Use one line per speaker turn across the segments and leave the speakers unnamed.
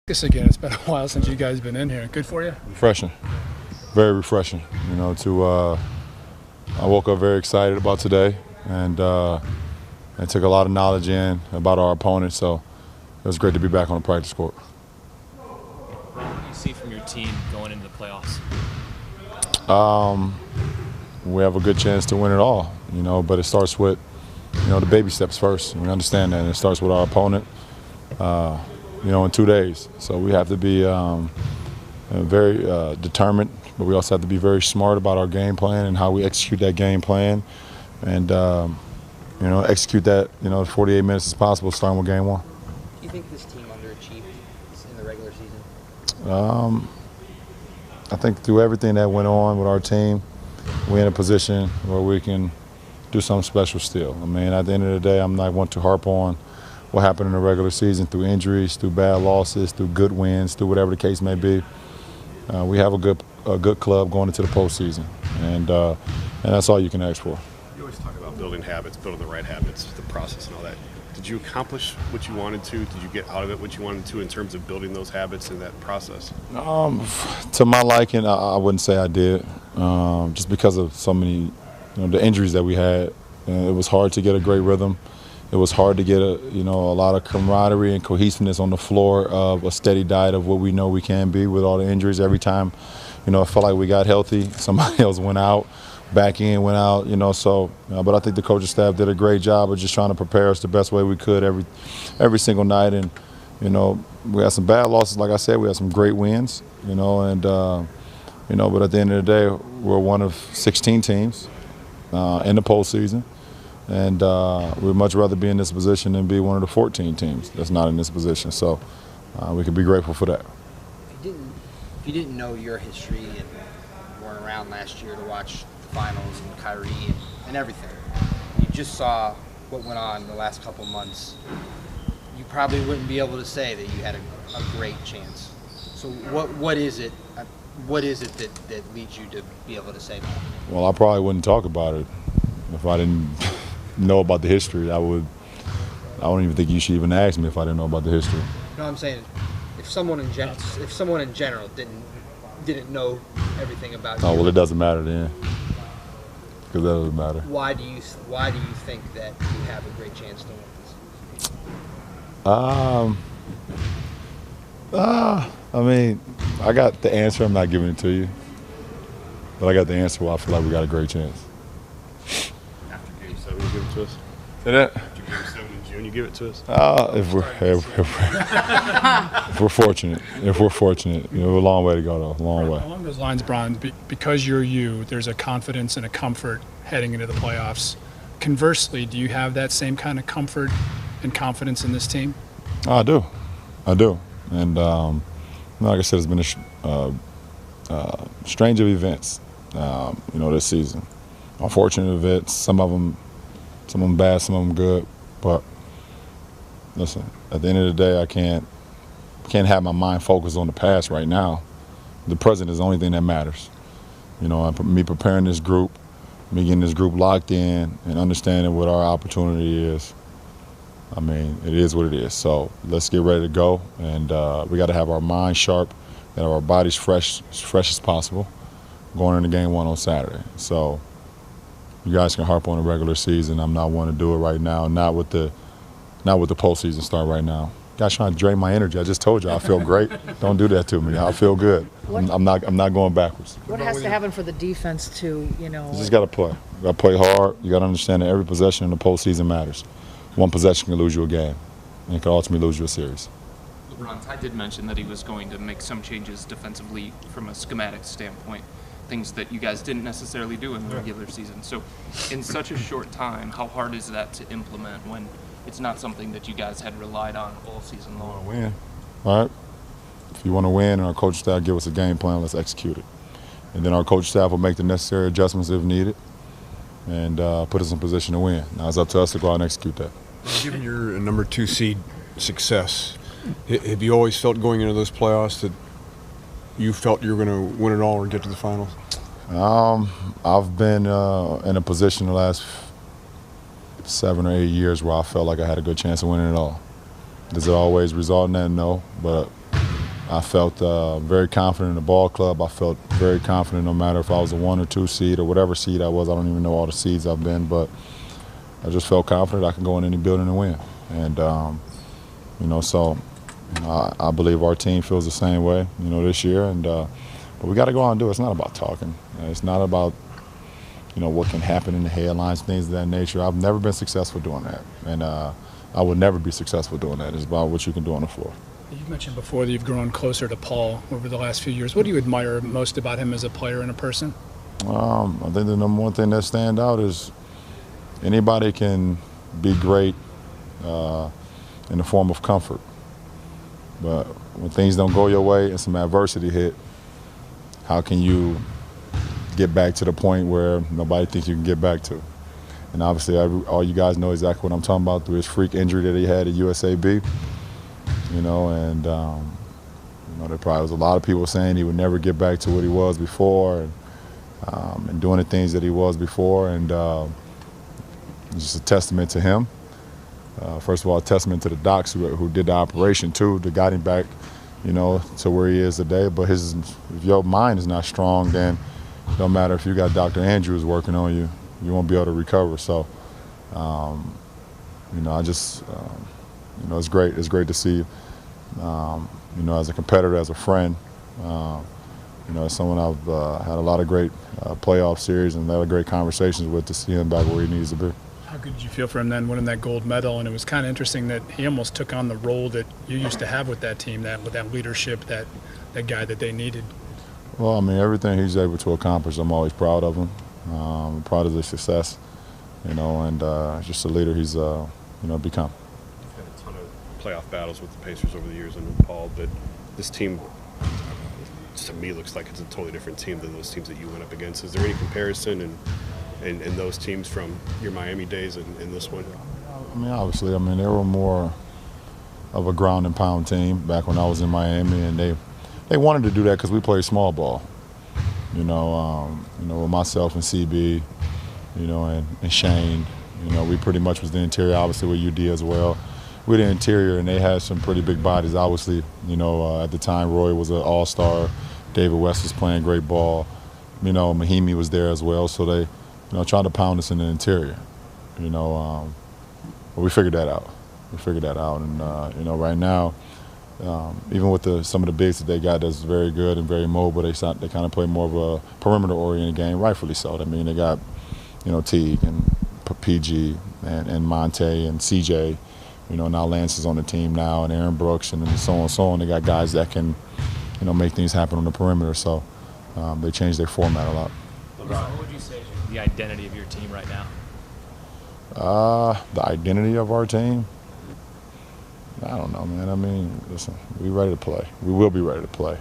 This again, it's been a while since you guys been in here. Good for you?
Refreshing, very refreshing. I woke up very excited about today, and I took a lot of knowledge in about our opponent. So it was great to be back on the practice court.
What do you see from your team going into the playoffs?
We have a good chance to win it all, but it starts with, the baby steps first. We understand that, and it starts with our opponent, in 2 days. So we have to be very determined, but we also have to be very smart about our game plan and how we execute that game plan, and execute that 48 minutes as possible, starting with game one.
Do you think this team underachieved in the regular season?
I think through everything that went on with our team, we're in a position where we can do something special still. I mean, at the end of the day, I'm not one to harp on what happened in the regular season through injuries, through bad losses, through good wins, through whatever the case may be. We have a good club going into the postseason, and that's all you can ask for.
You always talk about building habits, building the right habits, the process and all that. Did you accomplish what you wanted to? Did you get out of it what you wanted to in terms of building those habits and that process?
To my liking, I wouldn't say I did, just because of so many, the injuries that we had. It was hard to get a great rhythm. It was hard to get a lot of camaraderie and cohesiveness on the floor of a steady diet of what we know we can be with all the injuries. Every time, I felt like we got healthy, somebody else went out, back in, went out, but I think the coaching staff did a great job of just trying to prepare us the best way we could every single night. And, we had some bad losses, like I said, we had some great wins, but at the end of the day, we're one of 16 teams in the postseason. And we'd much rather be in this position than be one of the 14 teams that's not in this position. So we can be grateful for that.
If you didn't know your history and weren't around last year to watch the finals and Kyrie and everything, you just saw what went on the last couple months, you probably wouldn't be able to say that you had a great chance. So what is it that leads you to be able to say that?
Well, I probably wouldn't talk about it if I didn't know about the history. I don't even think you should even ask me if I didn't know about the history.
No, I'm saying if someone in general didn't know everything about you.
Oh, well, it doesn't matter then, because that doesn't matter.
Why do you think that you have a great chance to win this?
I mean, I got the answer. I'm not giving it to you, but I got the answer why I feel like we got a great chance.
After Game 7, you give it to us?
Say that?
After Game 7 in June, you give it to us?
If we're fortunate, we're a long way to go though, a long way.
Along those lines, Bron, because you're you, there's a confidence and a comfort heading into the playoffs. Conversely, do you have that same kind of comfort and confidence in this team?
I do. And like I said, it's been a strange of events, this season. Unfortunate events, some of them bad, some of them good. But listen, at the end of the day, I can't have my mind focused on the past right now. The present is the only thing that matters. Me preparing this group, me getting this group locked in and understanding what our opportunity is. I mean, it is what it is. So let's get ready to go, and we got to have our minds sharp and our bodies fresh as possible going into game one on Saturday. So you guys can harp on the regular season. I'm not one to do it right now. Not with the postseason start right now. Guys trying to drain my energy. I just told you I feel great. Don't do that to me. I feel good. I'm not going backwards.
What has to happen for the defense to,
You just got to play. You got to play hard. You got to understand that every possession in the postseason matters. One possession can lose you a game, and it can ultimately lose you a series.
LeBron, Ty did mention that he was going to make some changes defensively from a schematic standpoint, things that you guys didn't necessarily do in the regular season. So in such a short time, how hard is that to implement when it's not something that you guys had relied on all season long?
Win, all right? If you want to win and our coaching staff give us a game plan, let's execute it. And then our coaching staff will make the necessary adjustments if needed and put us in position to win. Now it's up to us to go out and execute that.
Given your number 2 seed success, have you always felt going into those playoffs that you felt you were going to win it all or get to the finals?
I've been in a position the last 7 or 8 years where I felt like I had a good chance of winning it all. Does it always result in that? No, but I felt very confident in the ball club. I felt very confident no matter if I was a 1 or 2 seed or whatever seed I was. I don't even know all the seeds I've been, but I just felt confident I can go in any building and win. And, so I believe our team feels the same way, this year. And but we got to go out and do it. It's not about talking. It's not about, what can happen in the headlines, things of that nature. I've never been successful doing that. And I would never be successful doing that. It's about what you can do on the floor.
You mentioned before that you've grown closer to Paul over the last few years. What do you admire most about him as a player and a person?
I think the number one thing that stands out is anybody can be great in the form of comfort. But when things don't go your way and some adversity hit, how can you get back to the point where nobody thinks you can get back to? And obviously, all you guys know exactly what I'm talking about through his freak injury that he had at USAB. There probably was a lot of people saying he would never get back to what he was before, and doing the things that he was before, and it's just a testament to him. First of all, a testament to the docs who did the operation too, that got him back, to where he is today. But if your mind is not strong, then it don't matter if you got Dr. Andrews working on you, you won't be able to recover. So, it's great. It's great to see, as a competitor, as a friend, as someone I've had a lot of great playoff series and a lot of great conversations with, to see him back where he needs to be.
How good did you feel for him then winning that gold medal? And it was kind of interesting that he almost took on the role that you used to have with that team, with that leadership, that guy that they needed.
Well, everything he's able to accomplish, I'm always proud of him. I'm proud of his success, and just the leader he's, become.
You've had a ton of playoff battles with the Pacers over the years and with Paul, but this team, to me, looks like it's a totally different team than those teams that you went up against. Is there any comparison in those teams from your Miami days and this one?
Obviously, they were more of a ground and pound team back when I was in Miami, and they wanted to do that because we played small ball. With myself and CB, and Shane, we pretty much was the interior, obviously with UD as well. We're the interior, and they had some pretty big bodies. Obviously, at the time, Roy was an all-star. David West was playing great ball. Mahimi was there as well. So they, tried to pound us in the interior. But we figured that out. And right now, even with some of the bigs that they got that's very good and very mobile, they kind of play more of a perimeter-oriented game, rightfully so. They got, Teague and PG and Monte and CJ. Now Lance is on the team now, and Aaron Brooks, and so on and so on. They got guys that can, make things happen on the perimeter. So they changed their format a lot.
LeBron, what would you say is the identity of your team right now?
The identity of our team? I don't know, man. Listen, we're ready to play. We will be ready to play.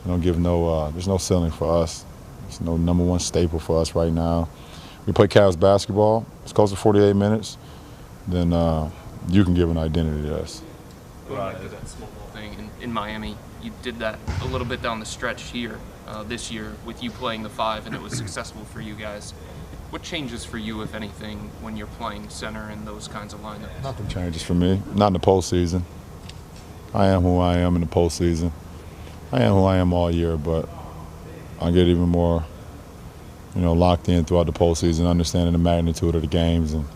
There's no ceiling for us. There's no number one staple for us right now. We play Cavs basketball. It's close to 48 minutes. Then you can give an identity to us.
Going back to that small ball thing in Miami, you did that a little bit down the stretch here this year with you playing the 5, and it was successful for you guys. What changes for you, if anything, when you're playing center in those kinds of lineups?
Nothing changes for me. Not in the postseason. I am who I am in the postseason. I am who I am all year, but I get even more, locked in throughout the postseason, understanding the magnitude of the games, and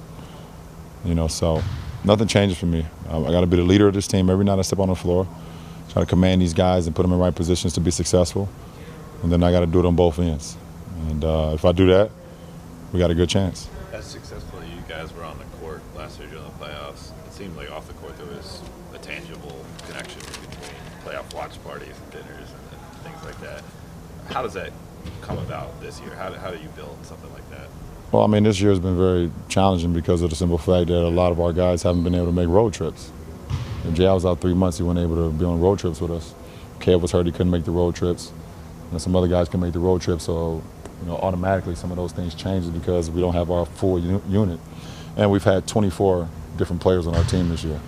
so nothing changes for me. I got to be the leader of this team every night I step on the floor. Try to command these guys and put them in right positions to be successful, and then I got to do it on both ends. And if I do that, we got a good chance.
As successful as you guys were on the court last year during the playoffs, it seemed like off the court there was a tangible connection between playoff watch parties and dinners and things like that. How does that come about this year? How do you build something like that?
Well, this year has been very challenging because of the simple fact that a lot of our guys haven't been able to make road trips. When Jay was out 3 months, he wasn't able to be on road trips with us. Kev was hurt, he couldn't make the road trips. Some other guys can make the road trips, so automatically some of those things change because we don't have our full unit. And we've had 24 different players on our team this year.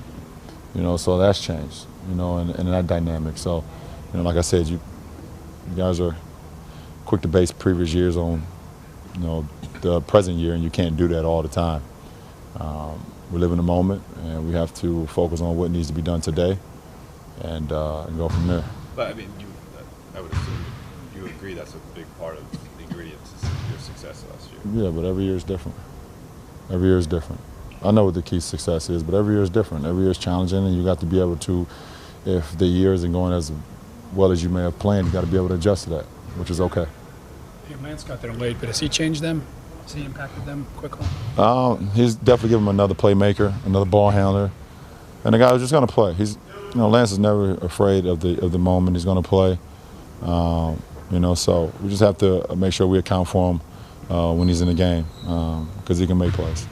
So that's changed, and that dynamic. So, like I said, you guys are quick to base previous years on, the present year, and you can't do that all the time. We live in the moment, and we have to focus on what needs to be done today and go from there.
But I mean, I would assume you agree that's a big part of the ingredients to your success last year.
Yeah, but every year is different. Every year is different. I know what the key to success is, but every year is different. Every year is challenging, and you got to be able to, if the year isn't going as well as you may have planned, you got to be able to adjust to that, which is okay.
Yeah, Lance got there late, but has he changed them? Has he impacted them quickly?
He's definitely given him another playmaker, another ball handler, and the guy who's just going to play. Lance is never afraid of the moment. He's going to play. So we just have to make sure we account for him when he's in the game because he can make plays.